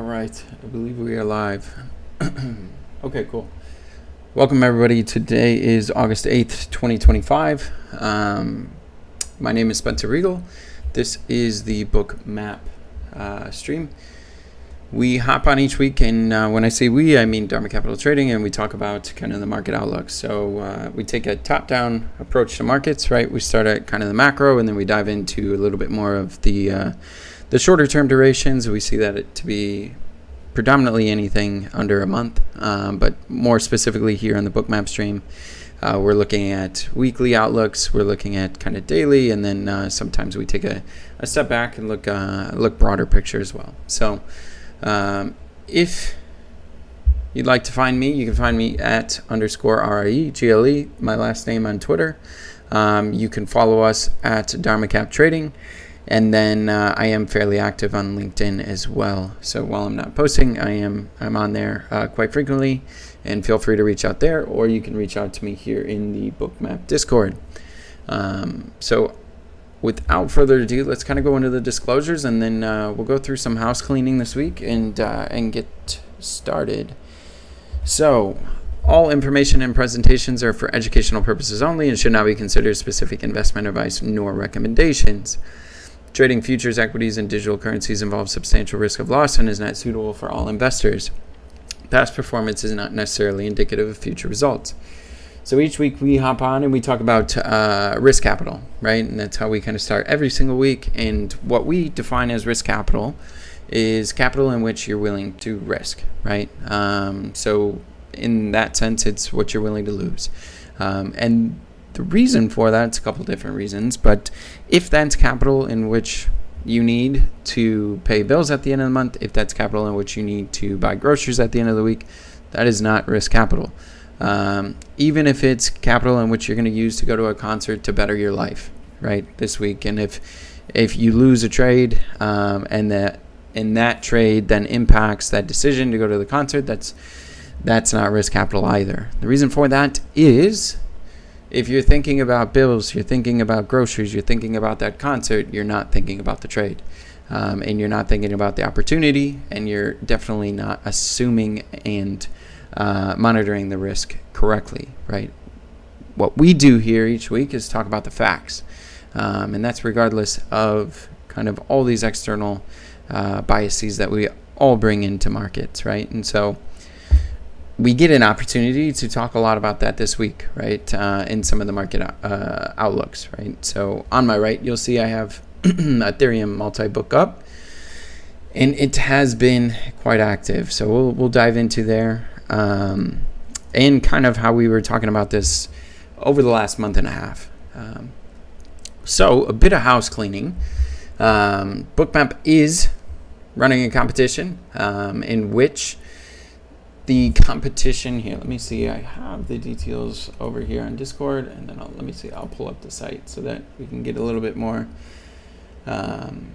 right, I believe we are live. Okay, cool. Welcome everybody. Today is August 8th, 2025. My name is Spencer Riegle. This is the Bookmap stream. We hop on each week, and when I say we, I mean DARMA Capital Trading, and we talk about kind of the market outlook. So we take a top-down approach to markets, right? We start at kind of the macro, and then we dive into a little bit more of the shorter-term durations. We see that to be predominantly anything under a month, but more specifically here on the Bookmap stream, we're looking at weekly outlooks. We're looking at kind of daily, and then sometimes we take a step back and look broader picture as well. So if you'd like to find me, you can find me at _RIEGLE, my last name on Twitter. You can follow us at DARMA Cap Trading. And then I am fairly active on LinkedIn as well. So while I'm not posting, I'm on there quite frequently. And feel free to reach out there, or you can reach out to me here in the Bookmap Discord. So without further ado, let's kind of go into the disclosures, and then we'll go through some house cleaning this week and get started. So all information and presentations are for educational purposes only and should not be considered specific investment advice nor recommendations. Trading futures, equities, and digital currencies involves substantial risk of loss and is not suitable for all investors. Past performance is not necessarily indicative of future results. So each week we hop on and we talk about risk capital, right? And that's how we kind of start every single week. And what we define as risk capital is capital in which you're willing to risk, right? So in that sense, it's what you're willing to lose. And the reason for that, it's a couple different reasons, but if that's capital in which you need to pay bills at the end of the month, if that's capital in which you need to buy groceries at the end of the week, that is not risk capital. Even if it's capital in which you're going to use to go to a concert to better your life, right, this week, and if you lose a trade and that trade then impacts that decision to go to the concert, that's not risk capital either. The reason for that is, if you're thinking about bills, you're thinking about groceries, you're thinking about that concert, you're not thinking about the trade. And you're not thinking about the opportunity, and you're definitely not assuming and monitoring the risk correctly, right? What we do here each week is talk about the facts. And that's regardless of kind of all these external biases that we all bring into markets, right? And so we get an opportunity to talk a lot about that this week, right, in some of the market outlooks, right? So on my right, you'll see I have Ethereum multi-book up, and it has been quite active. So we'll dive into there and kind of how we were talking about this over the last month and a half. So a bit of house cleaning. Bookmap is running a competition in which the competition here, let me see, I have the details over here on Discord, and then I'll pull up the site so that we can get a little bit more on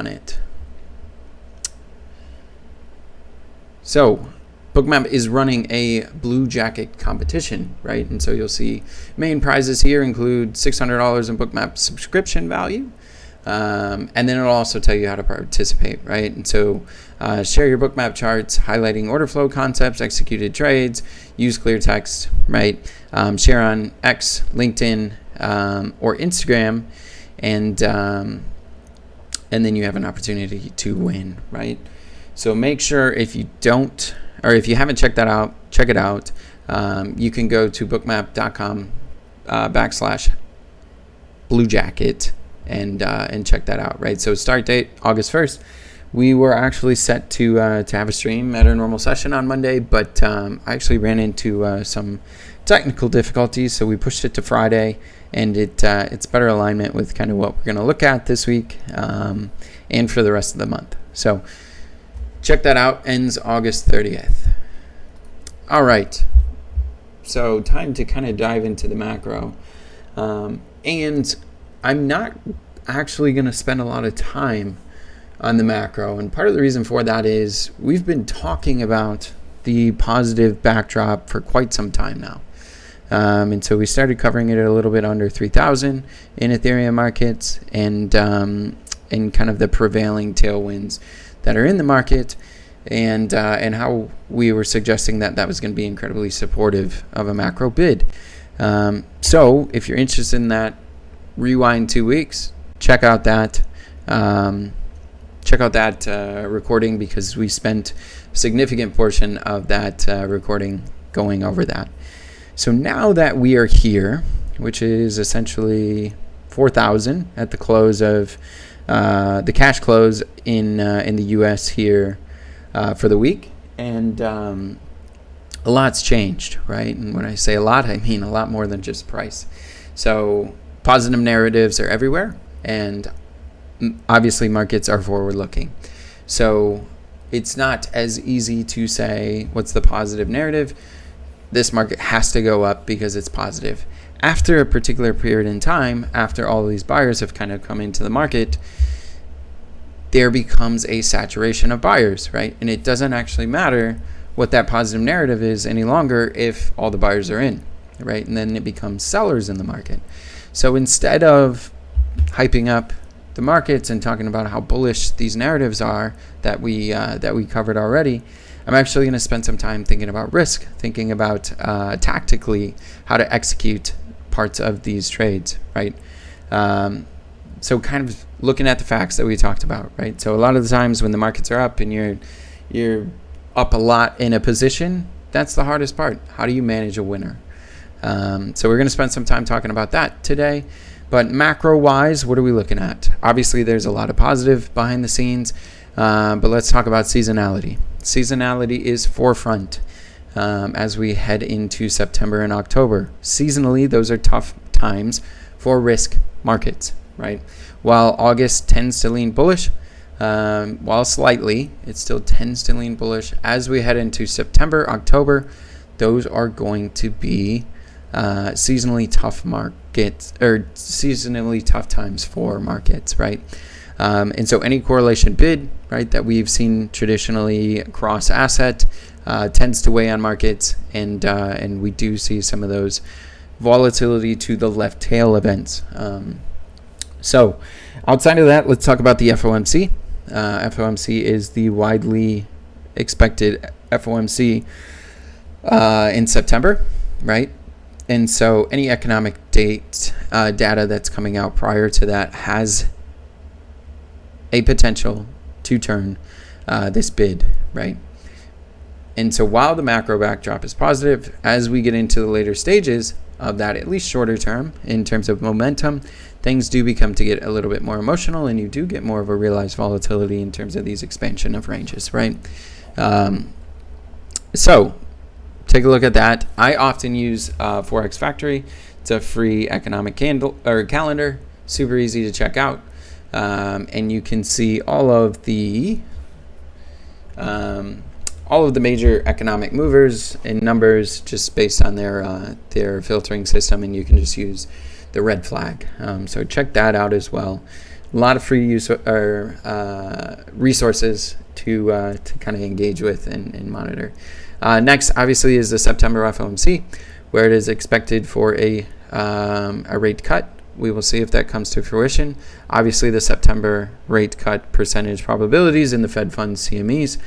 it. So Bookmap is running a blue jacket competition, right? And so you'll see main prizes here include $600 in Bookmap subscription value. And then it'll also tell you how to participate, right? And so share your Bookmap charts, highlighting order flow concepts, executed trades, use clear text, right? Share on X, LinkedIn, or Instagram, and then you have an opportunity to win, right? So make sure if you haven't checked that out, check it out. You can go to bookmap.com /bluejacket. And check that out, right? So start date August 1st. We were actually set to have a stream at our normal session on Monday, but I actually ran into some technical difficulties, so we pushed it to Friday, and it's better alignment with kind of what we're going to look at this week and for the rest of the month. So check that out. Ends August 30th. All right. So time to kind of dive into the macro, and I'm not actually going to spend a lot of time on the macro. And part of the reason for that is we've been talking about the positive backdrop for quite some time now. And so we started covering it a little bit under 3,000 in Ethereum markets, and kind of the prevailing tailwinds that are in the market, and how we were suggesting that was going to be incredibly supportive of a macro bid. So if you're interested in that, rewind 2 weeks, check out that recording, because we spent a significant portion of that recording going over that. So now that we are here, which is essentially 4,000 at the close of the cash close in the U.S. here for the week, and a lot's changed, right? And when I say a lot, I mean a lot more than just price. So positive narratives are everywhere, and obviously markets are forward-looking. So it's not as easy to say what's the positive narrative. This market has to go up because it's positive. After a particular period in time, after all of these buyers have kind of come into the market, there becomes a saturation of buyers, right? And it doesn't actually matter what that positive narrative is any longer if all the buyers are in, right? And then it becomes sellers in the market. So instead of hyping up the markets and talking about how bullish these narratives are that we covered already, I'm actually going to spend some time thinking about risk, thinking about tactically how to execute parts of these trades, right? So kind of looking at the facts that we talked about, right? So a lot of the times when the markets are up and you're up a lot in a position, that's the hardest part. How do you manage a winner? So we're going to spend some time talking about that today. But macro-wise, what are we looking at? Obviously, there's a lot of positive behind the scenes, but let's talk about seasonality. Seasonality is forefront as we head into September and October. Seasonally, those are tough times for risk markets, right? While August tends to lean bullish, while slightly, it still tends to lean bullish. As we head into September, October, those are going to be seasonally tough markets, or seasonally tough times for markets, right? And so any correlation bid, right, that we've seen traditionally across asset tends to weigh on markets, and we do see some of those volatility to the left tail events. So outside of that, let's talk about the FOMC. FOMC is the widely expected FOMC in September, right? And so any economic data that's coming out prior to that has a potential to turn this bid, right? And so while the macro backdrop is positive, as we get into the later stages of that, at least shorter term, in terms of momentum, things do become to get a little bit more emotional, and you do get more of a realized volatility in terms of these expansion of ranges, right? So take a look at that. I often use Forex Factory. It's a free economic calendar, super easy to check out, and you can see all of the major economic movers and numbers just based on their filtering system, and you can just use the red flag. So check that out as well. A lot of free resources to kind of engage with and monitor. Next, obviously, is the September FOMC, where it is expected for a rate cut. We will see if that comes to fruition. Obviously, the September rate cut percentage probabilities in the Fed funds CMEs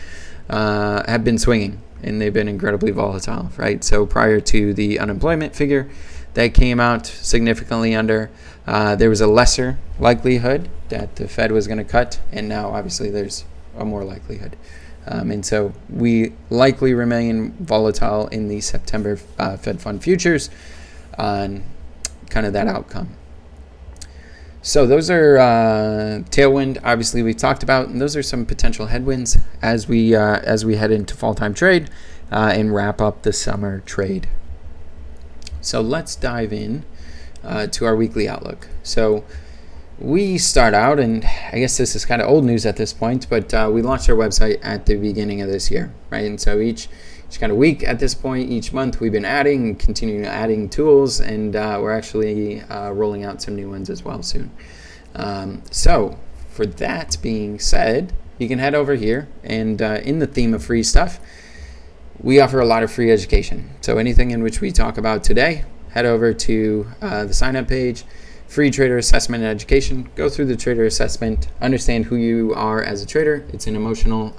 have been swinging, and they've been incredibly volatile, right? So prior to the unemployment figure that came out significantly under, there was a lesser likelihood that the Fed was going to cut, and now obviously there's a more likelihood. And so we likely remain volatile in the September Fed fund futures on kind of that outcome. So those are tailwind, obviously we've talked about, and those are some potential headwinds as we head into fall time trade and wrap up the summer trade. So let's dive in to our weekly outlook. So we start out, and I guess this is kind of old news at this point, but we launched our website at the beginning of this year, right? And so each kind of week at this point, each month, we've been continuing adding tools, and we're actually rolling out some new ones as well soon. So for that being said, you can head over here, and in the theme of free stuff, we offer a lot of free education. So anything in which we talk about today, head over to the sign up page, free trader assessment and education. Go through the trader assessment, understand who you are as a trader. It's an emotional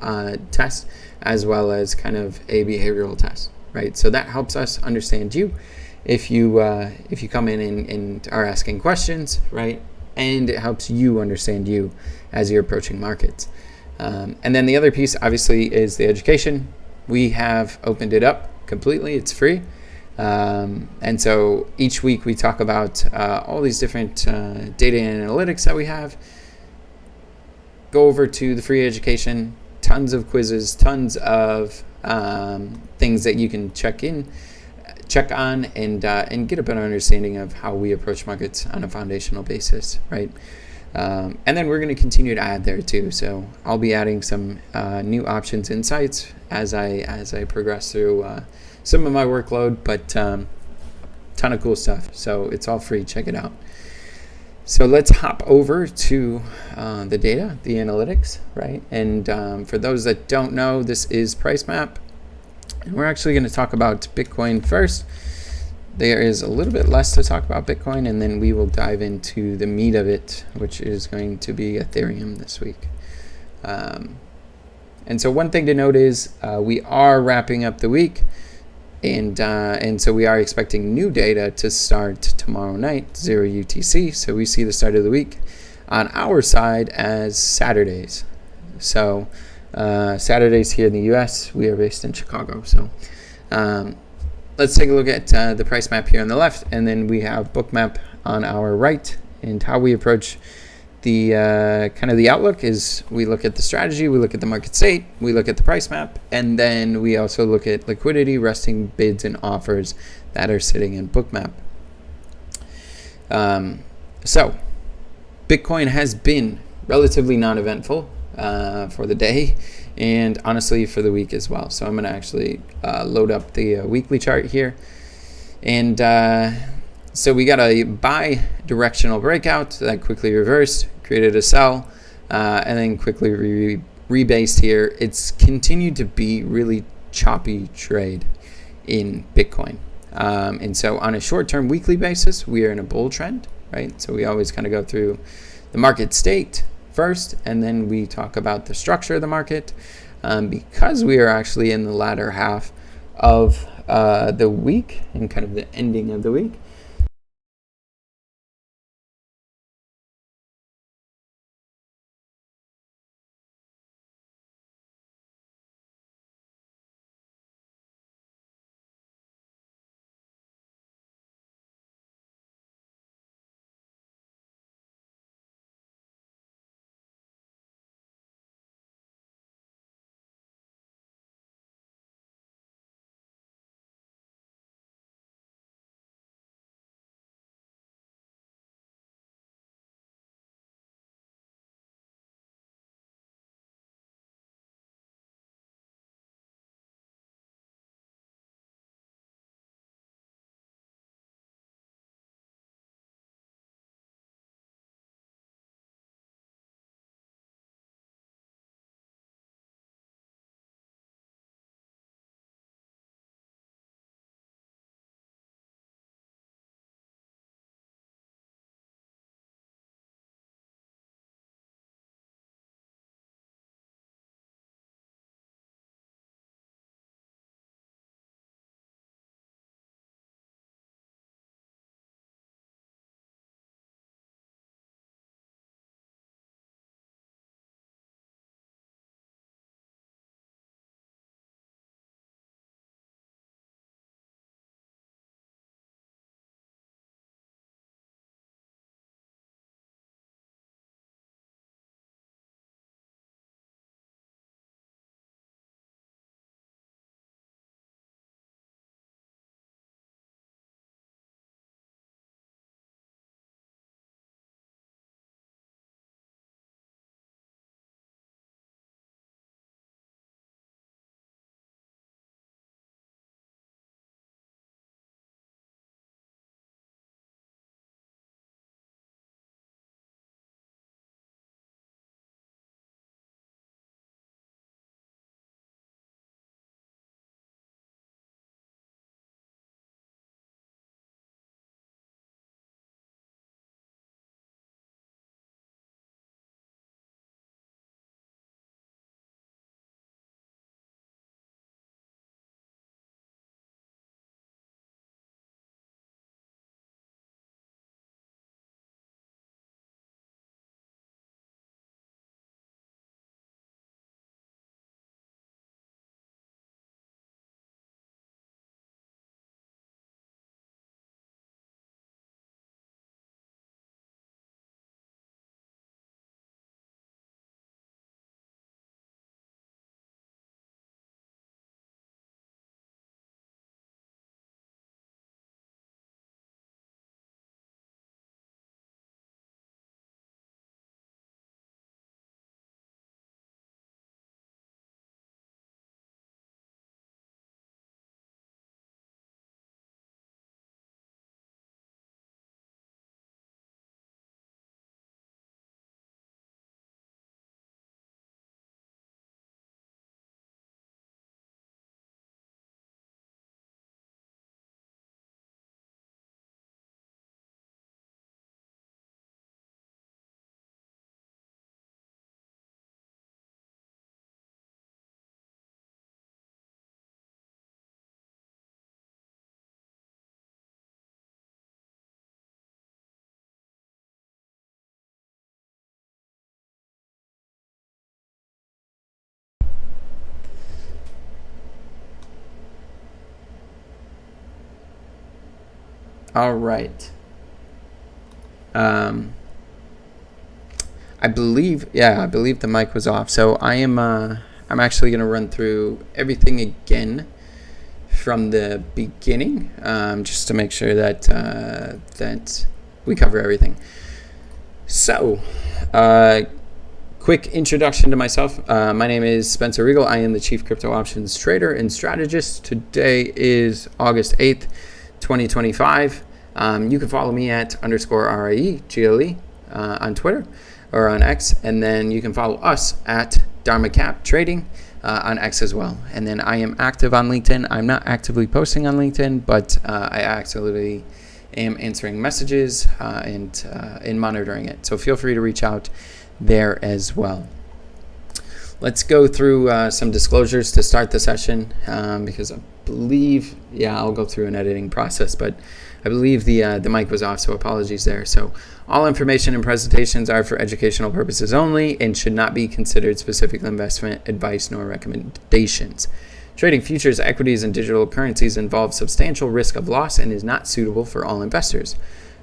test as well as kind of a behavioral test, right? So that helps us understand you if you come in and are asking questions, right? And it helps you understand you as you're approaching markets. And then the other piece, obviously, is the education. We have opened it up completely. It's free. And so each week we talk about all these different data and analytics that we have. Go over to the free education, tons of quizzes, tons of things that you can check on, and get a better understanding of how we approach markets on a foundational basis, right? And then we're going to continue to add there too. So I'll be adding some new options, insights as I progress through some of my workload, but ton of cool stuff. So it's all free. Check it out. So let's hop over to the data, the analytics, right? And for those that don't know, this is Price Map. And we're actually going to talk about Bitcoin first. There is a little bit less to talk about Bitcoin, and then we will dive into the meat of it, which is going to be Ethereum this week. And so one thing to note is we are wrapping up the week, and so we are expecting new data to start tomorrow night, 0 UTC. So we see the start of the week on our side as Saturdays. So Saturdays here in the U.S. We are based in Chicago. So let's take a look at the price map here on the left, and then we have Bookmap on our right. And how we approach the kind of the outlook is we look at the strategy, we look at the market state, we look at the price map, and then we also look at liquidity, resting bids and offers that are sitting in Bookmap. So Bitcoin has been relatively non-eventful for the day, and honestly for the week as well. So I'm going to actually load up the weekly chart here, and so we got a buy directional breakout that quickly reversed, created a sell, and then quickly rebased here. It's continued to be really choppy trade in Bitcoin. And so on a short-term weekly basis, we are in a bull trend, right? So we always kind of go through the market state first, and then we talk about the structure of the market. Because we are actually in the latter half of the week and kind of the ending of the week, All right. I believe the mic was off. So I'm actually going to run through everything again from the beginning, just to make sure that that we cover everything. So, quick introduction to myself. My name is Spencer Riegle. I am the Chief Crypto Options Trader and Strategist. Today is August 8th, 2025. You can follow me at _RIEGLE on Twitter or on X, and then you can follow us at DARMA Cap Trading on X as well. And then I am active on LinkedIn. I'm not actively posting on LinkedIn, but I absolutely am answering messages and monitoring it. So feel free to reach out there as well. Let's go through some disclosures to start the session, because I believe, I'll go through an editing process, but I believe the mic was off, so apologies there. So all information and presentations are for educational purposes only and should not be considered specific investment advice nor recommendations. Trading futures, equities, and digital currencies involves substantial risk of loss and is not suitable for all investors.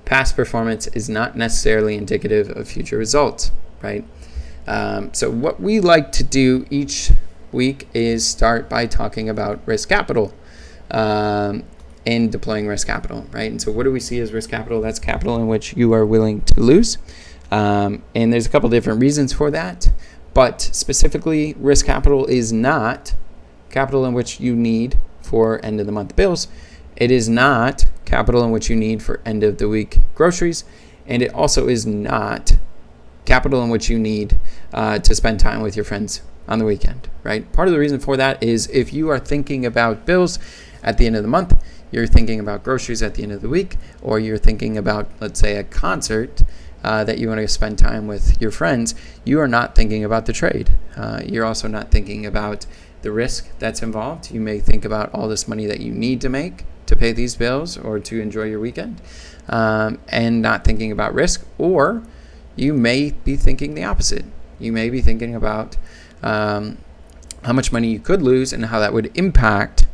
Past performance is not necessarily indicative of future results, right? So what we like to do each week is start by talking about risk capital and deploying risk capital, right? And so what do we see as risk capital? That's capital in which you are willing to lose. And there's a couple different reasons for that, but specifically risk capital is not capital in which you need for end of the month bills. It is not capital in which you need for end of the week groceries. And it also is not capital in which you need to spend time with your friends on the weekend, right? Part of the reason for that is if you are thinking about bills at the end of the month, you're thinking about groceries at the end of the week, or you're thinking about, let's say, a concert that you want to spend time with your friends, you are not thinking about the trade. You're also not thinking about the risk that's involved. You may think about all this money that you need to make to pay these bills or to enjoy your weekend, and not thinking about risk. Or you may be thinking the opposite. You may be thinking about how much money you could lose and how that would impact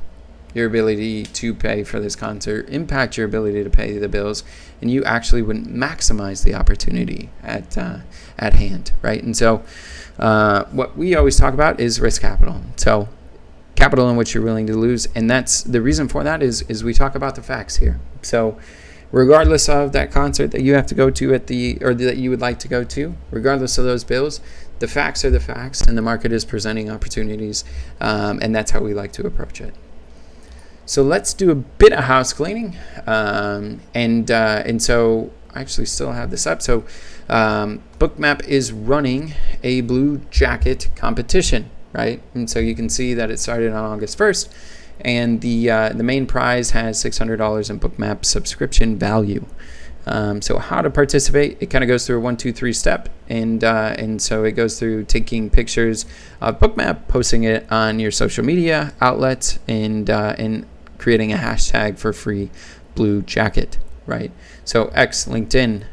your ability to pay for this concert, impact your ability to pay the bills, and you actually wouldn't maximize the opportunity at hand, right? And so what we always talk about is risk capital. So capital in which you're willing to lose, and that's the reason for that is we talk about the facts here. So regardless of that concert that you have to go to or that you would like to go to, regardless of those bills, the facts are the facts, and the market is presenting opportunities, and that's how we like to approach it. So let's do a bit of house cleaning, and so I actually still have this up. So Bookmap is running a blue jacket competition, right? And so you can see that it started on August 1st, and the main prize has $600 in Bookmap subscription value. So how to participate? It kind of goes through a 1, 2, 3 step, and so it goes through taking pictures of Bookmap, posting it on your social media outlets, and creating a hashtag for free blue jacket, right? So X, LinkedIn,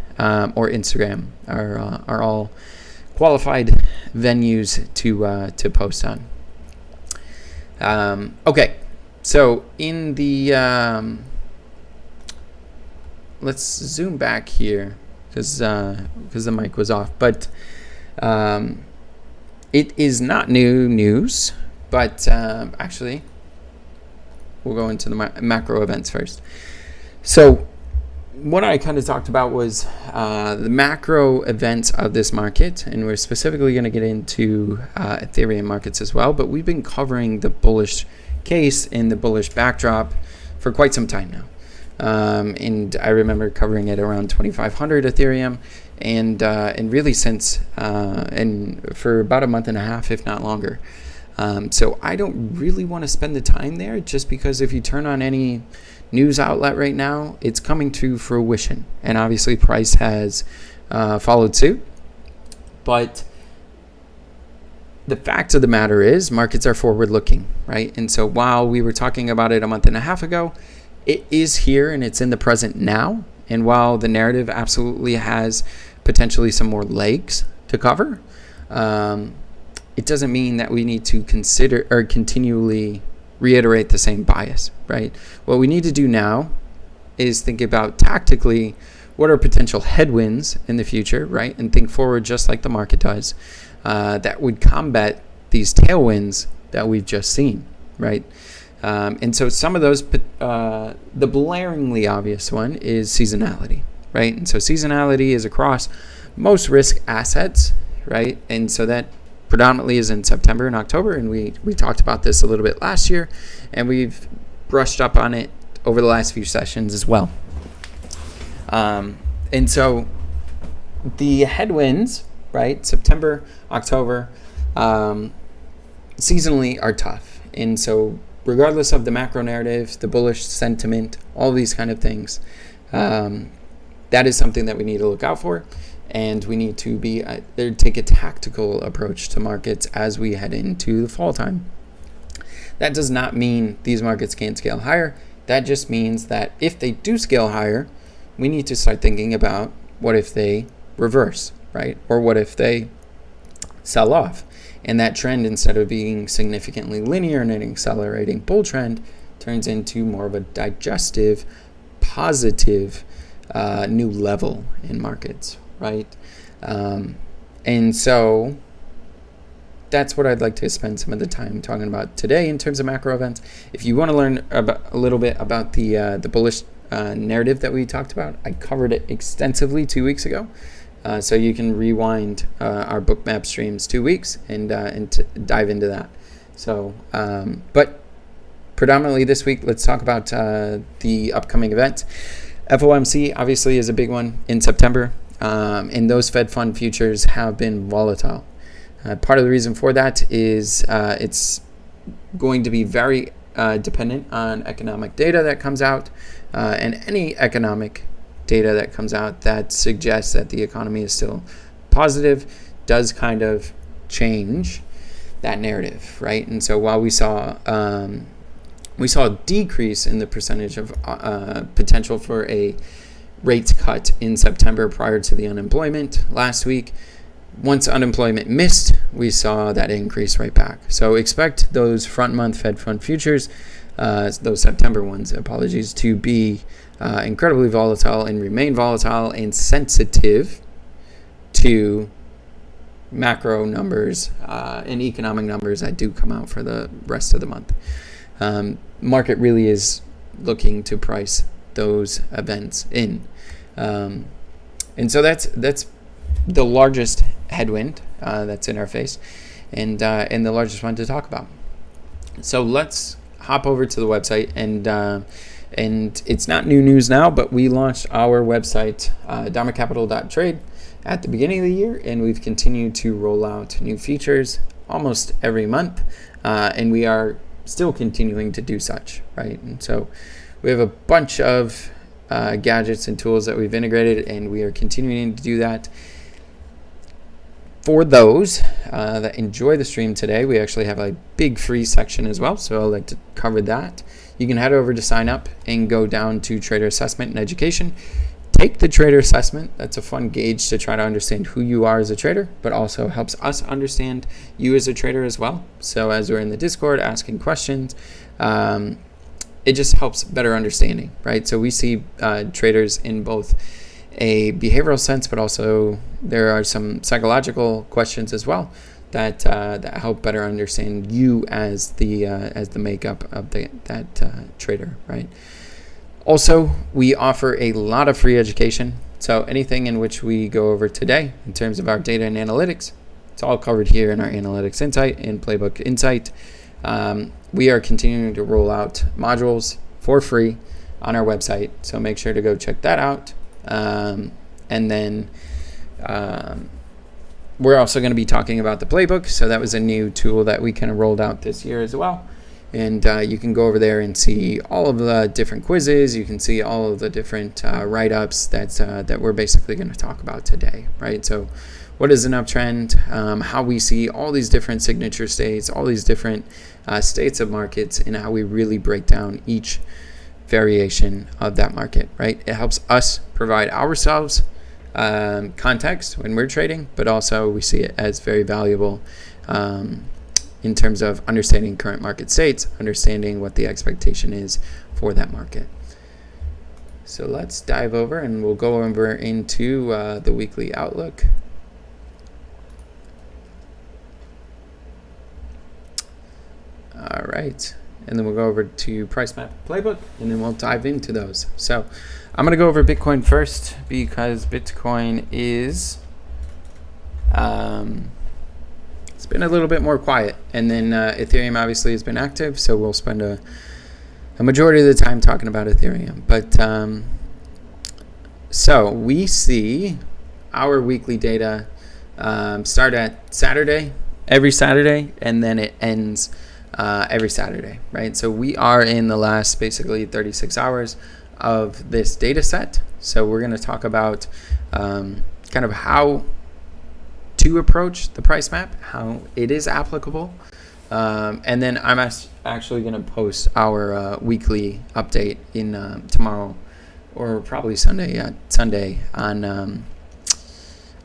or Instagram are all qualified venues to post on. Okay, so in the let's zoom back here because the mic was off, but it is not new news, but actually we'll go into the macro events first. So what I kind of talked about was the macro events of this market, and we're specifically going to get into Ethereum markets as well, but we've been covering the bullish case and the bullish backdrop for quite some time now. And I remember covering it around 2,500 Ethereum, and really since and for about a month and a half, if not longer. So I don't really want to spend the time there, just because if you turn on any news outlet right now, it's coming to fruition, and obviously price has followed suit. But the fact of the matter is markets are forward looking, right? And so while we were talking about it a month and a half ago, it is here and it's in the present now. And while the narrative absolutely has potentially some more legs to cover, it doesn't mean that we need to consider or continually reiterate the same bias, right? What we need to do now is think about tactically what are potential headwinds in the future, right? And think forward just like the market does, that would combat these tailwinds that we've just seen, right? And so some of those, the blaringly obvious one is seasonality, right? And so seasonality is across most risk assets, right? And so that predominantly is in September and October, and we talked about this a little bit last year, and we've brushed up on it over the last few sessions as well. And so the headwinds, right, September, October, seasonally are tough. And so regardless of the macro narrative, the bullish sentiment, all these kind of things, that is something that we need to look out for. And we need to take a tactical approach to markets as we head into the fall time. That does not mean these markets can't scale higher. That just means that if they do scale higher, we need to start thinking about what if they reverse, right? Or what if they sell off? And that trend, instead of being significantly linear and an accelerating bull trend, turns into more of a digestive, positive new level in markets, right? And so that's what I'd like to spend some of the time talking about today in terms of macro events. If you want to learn a little bit about the bullish narrative that we talked about, I covered it extensively 2 weeks ago. So you can rewind our Bookmap streams 2 weeks and dive into that. So, but predominantly this week, let's talk about the upcoming events. FOMC obviously is a big one in September, and those Fed fund futures have been volatile. Part of the reason for that is it's going to be very dependent on economic data that comes out, and any economic data that comes out that suggests that the economy is still positive does kind of change that narrative, right? And so while we saw a decrease in the percentage of potential for a rates cut in September prior to the unemployment last week, once unemployment missed, we saw that increase right back. So expect those front month Fed fund futures, those September ones, apologies, to be incredibly volatile and remain volatile and sensitive to macro numbers and economic numbers that do come out for the rest of the month. Market really is looking to price those events in. And so that's the largest headwind that's in our face, and the largest one to talk about. So let's hop over to the website, and it's not new news now, but we launched our website, DARMA Capital Trade, at the beginning of the year, and we've continued to roll out new features almost every month, and we are still continuing to do such, right? And so we have a bunch of gadgets and tools that we've integrated, and we are continuing to do that. For those that enjoy the stream today, we actually have a big free section as well, so I'd like to cover that. You can head over to sign up and go down to Trader Assessment and Education. Take the Trader Assessment. That's a fun gauge to try to understand who you are as a trader, but also helps us understand you as a trader as well. So as we're in the Discord asking questions, it just helps better understanding, right? So we see traders in both a behavioral sense, but also there are some psychological questions as well that help better understand you as the makeup of that trader, right? Also, we offer a lot of free education. So anything in which we go over today in terms of our data and analytics, it's all covered here in our Analytics Insight and Playbook Insight. We are continuing to roll out modules for free on our website, so make sure to go check that out. And then we're also going to be talking about the Playbook. So that was a new tool that we kind of rolled out this year as well. And you can go over there and see all of the different quizzes. You can see all of the different write-ups that we're basically going to talk about today, right? So what is an uptrend, how we see all these different signature states, all these different states of markets, and how we really break down each variation of that market, right? It helps us provide ourselves context when we're trading, but also we see it as very valuable in terms of understanding current market states, understanding what the expectation is for that market. So let's dive over and we'll go over into the weekly outlook. All right, and then we'll go over to price map playbook, and then we'll dive into those. So I'm gonna go over Bitcoin first because Bitcoin is it's been a little bit more quiet, and then Ethereum obviously has been active, so we'll spend a majority of the time talking about Ethereum. But so we see our weekly data start at Saturday, every Saturday, and then it ends every Saturday, right? So we are in the last basically 36 hours of this data set. So we're going to talk about kind of how to approach the price map, how it is applicable. And then I'm actually going to post our weekly update in tomorrow or probably Sunday on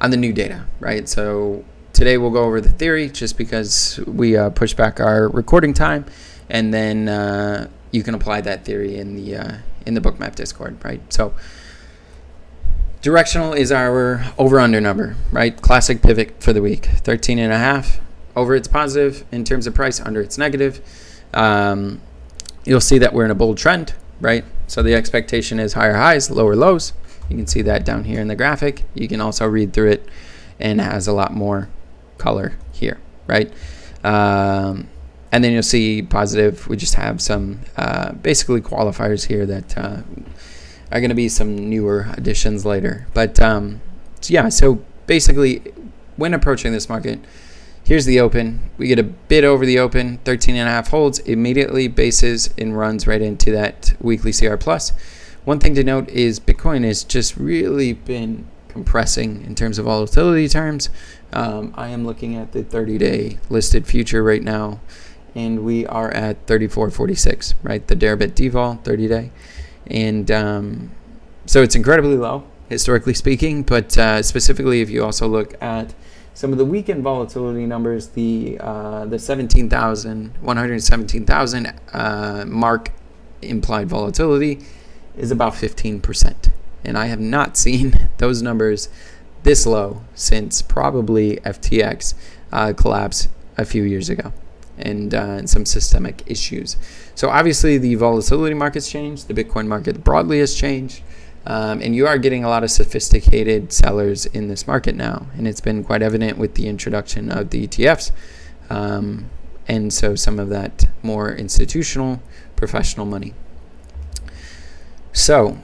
the new data, right? So today we'll go over the theory just because we pushed back our recording time, and then you can apply that theory in the Bookmap Discord, right? So directional is our over-under number, right? Classic pivot for the week, 13.5. Over it's positive in terms of price, under it's negative. You'll see that we're in a bull trend, right? So the expectation is higher highs, lower lows. You can see that down here in the graphic. You can also read through it, and it has a lot more color here, right? And then you'll see positive. We just have some basically qualifiers here that are going to be some newer additions later. But so basically when approaching this market, here's the open. We get a bit over the open, 13.5 holds, immediately bases and runs right into that weekly CR plus. One thing to note is Bitcoin has just really been compressing in terms of volatility terms. I am looking at the 30-day listed future right now, and we are at 34.46, right? The Deribit devol 30-day. And so it's incredibly low, historically speaking, but specifically if you also look at some of the weekend volatility numbers, the 117,000 mark implied volatility is about 15%. And I have not seen those numbers this low since probably FTX collapsed a few years ago, and some systemic issues. So obviously the volatility market's changed, the Bitcoin market broadly has changed, and you are getting a lot of sophisticated sellers in this market now, and it's been quite evident with the introduction of the ETFs, and so some of that more institutional, professional money. So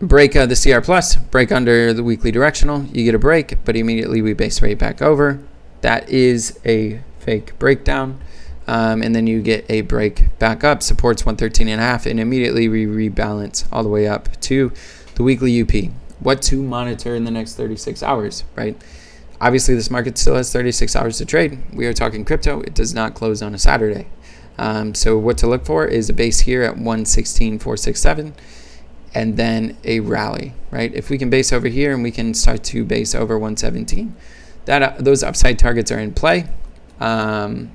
break the CR plus, break under the weekly directional, you get a break, but immediately we base rate back over. That is a fake breakdown, and then you get a break back up, supports 113.5, and immediately we rebalance all the way up to the weekly UP. What to monitor in the next 36 hours, right? Obviously this market still has 36 hours to trade. We are talking crypto. It does not close on a Saturday. So what to look for is a base here at 116.467, and then a rally, right? If we can base over here and we can start to base over 117, those upside targets are in play. And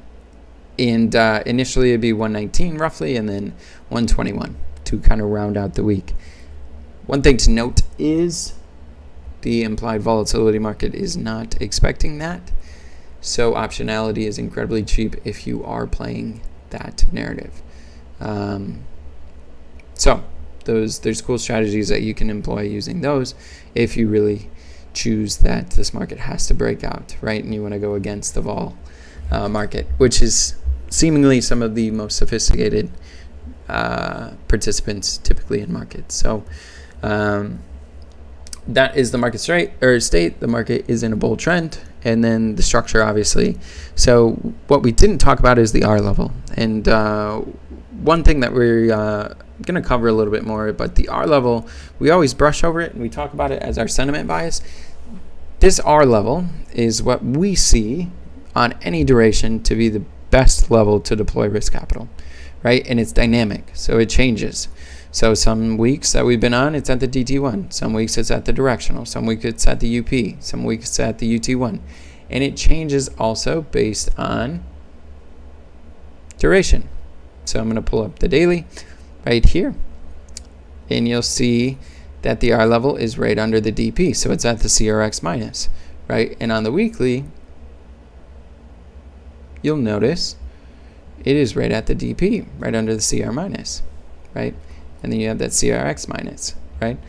initially it'd be 119 roughly, and then 121 to kind of round out the week. One thing to note is the implied volatility market is not expecting that. So optionality is incredibly cheap if you are playing that narrative. So there's cool strategies that you can employ using those if you really choose that this market has to break out, right? And you want to go against the vol market, which is seemingly some of the most sophisticated participants typically in markets. So that is the market state. The market is in a bull trend, and then the structure, obviously. So what we didn't talk about is the R level, and one thing that we're going to cover a little bit more, but the R level, we always brush over it and we talk about it as our sentiment bias. This R level is what we see on any duration to be the best level to deploy risk capital, right? And it's dynamic, so it changes. So some weeks that we've been on, it's at the DT1. Some weeks it's at the directional. Some weeks it's at the UP. Some weeks it's at the UT1. And it changes also based on duration. So I'm going to pull up the daily right here. and you'll see that the R level is right under the DP, so it's at the CRX minus, right? And on the weekly, you'll notice it is right at the DP, right under the CR minus, right? And then you have that CRX minus, right?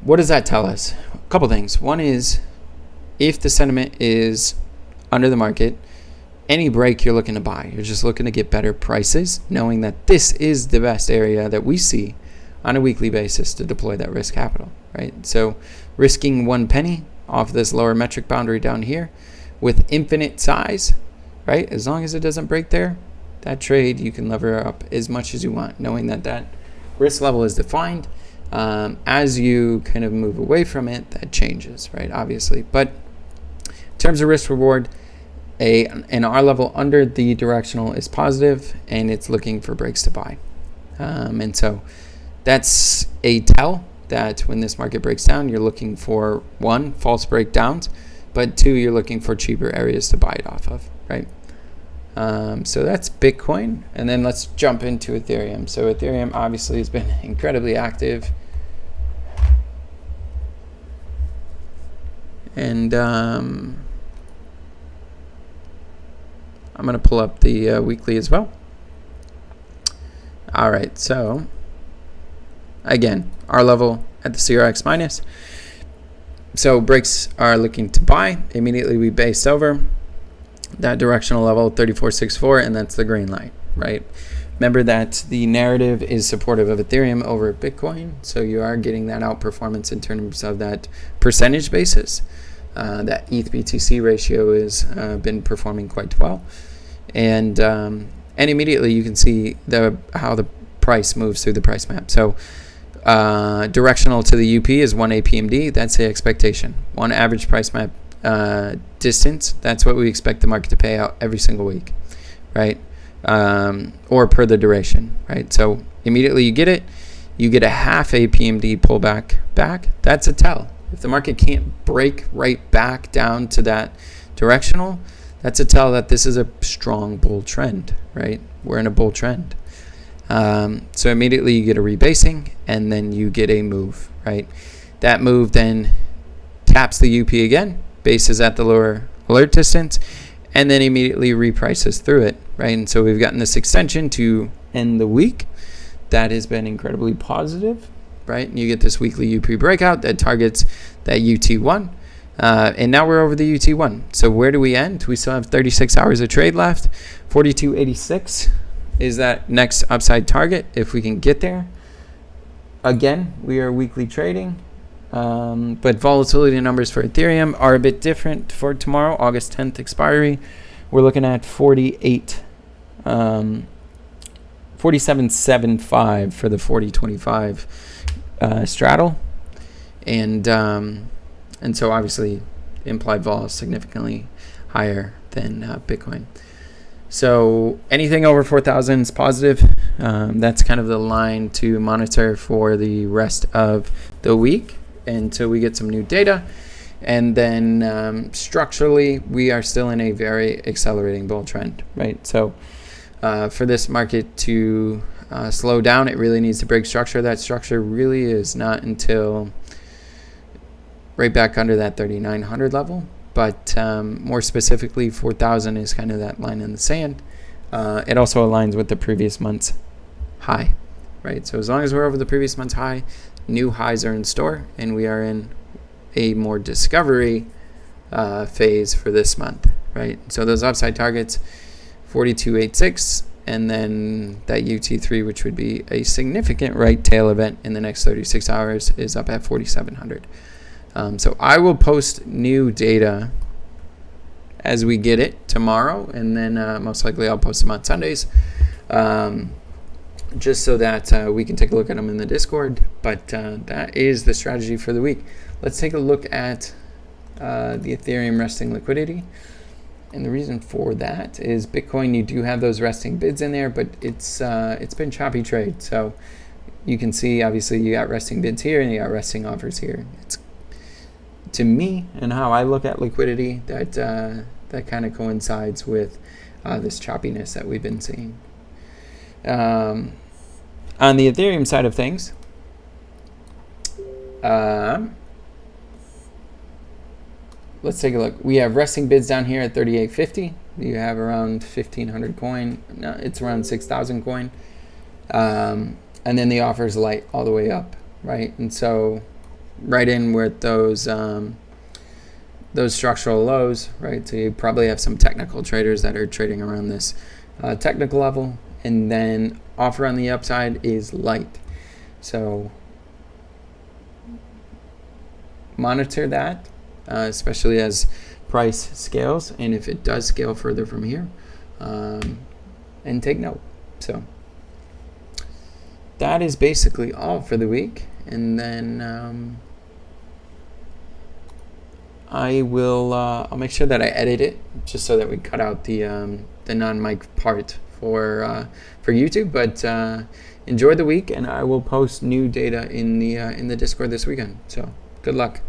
What does that tell us? A couple things. One is, if the sentiment is under the market, any break you're looking to buy. You're just looking to get better prices, knowing that this is the best area that we see on a weekly basis to deploy that risk capital, right? So risking 1 penny off this lower metric boundary down here with infinite size, right? As long as it doesn't break there, that trade you can lever up as much as you want, knowing that that risk level is defined. As you kind of move away from it, that changes, right? Obviously, but in terms of risk reward, an R level under the directional is positive, and it's looking for breaks to buy. And so that's a tell that when this market breaks down, you're looking for, 1, false breakdowns, but 2, you're looking for cheaper areas to buy it off of, right? So that's Bitcoin. And then let's jump into Ethereum. So Ethereum obviously has been incredibly active. And I'm going to pull up the weekly as well. All right, so again, our level at the CRX minus. So breaks are looking to buy. Immediately we base over that directional level, 34.64, and that's the green light, right? Remember that the narrative is supportive of Ethereum over Bitcoin, so you are getting that outperformance in terms of that percentage basis. That ETH BTC ratio has been performing quite well, and immediately you can see how the price moves through the price map. So directional to the UP is 1 APMD. That's the expectation. 1 average price map distance. That's what we expect the market to pay out every single week, right? Or per the duration, right? So immediately you get it. You get a half APMD pullback back. That's a tell. If the market can't break right back down to that directional, that's a tell that this is a strong bull trend, right? We're in a bull trend. So immediately you get a rebasing, and then you get a move, right? That move then taps the UP again, bases at the lower alert distance, and then immediately reprices through it, right? And so we've gotten this extension to end the week. That has been incredibly positive, right? And you get this weekly UP breakout that targets that UT1. And now we're over the UT1. So where do we end? We still have 36 hours of trade left. 42.86 is that next upside target if we can get there. Again, we are weekly trading. But volatility numbers for Ethereum are a bit different for tomorrow, August 10th expiry. We're looking at 47.75 for the 40.25 straddle, and so obviously implied vol is significantly higher than Bitcoin. So anything over 4,000 is positive. That's kind of the line to monitor for the rest of the week until we get some new data. And then structurally, we are still in a very accelerating bull trend, right? So for this market to slow down, it really needs to break structure. That structure really is not until right back under that 3,900 level. But more specifically, 4,000 is kind of that line in the sand. It also aligns with the previous month's high, right? So as long as we're over the previous month's high, new highs are in store, and we are in a more discovery phase for this month, right? So those upside targets, 42.86, and then that UT3, which would be a significant right tail event in the next 36 hours, is up at 4,700. So I will post new data as we get it tomorrow, and then most likely I'll post them on Sundays, just so that we can take a look at them in the Discord. But that is the strategy for the week. Let's take a look at the Ethereum resting liquidity. And the reason for that is Bitcoin, you do have those resting bids in there, but it's been choppy trade. So you can see, obviously, you got resting bids here and you got resting offers here. It's, to me, and how I look at liquidity, that kind of coincides with this choppiness that we've been seeing. On the Ethereum side of things, let's take a look. We have resting bids down here at 38.50. You have around 1,500 coin. No, it's around 6,000 coin. And then the offer is light all the way up, right? And so right in with those structural lows, right? So you probably have some technical traders that are trading around this technical level, and then offer on the upside is light. So monitor that, especially as price scales, and if it does scale further from here, and take note. So that is basically all for the week, and then I'll make sure that I edit it just so that we cut out the non-mic part for YouTube. But enjoy the week, and I will post new data in the Discord this weekend. So good luck.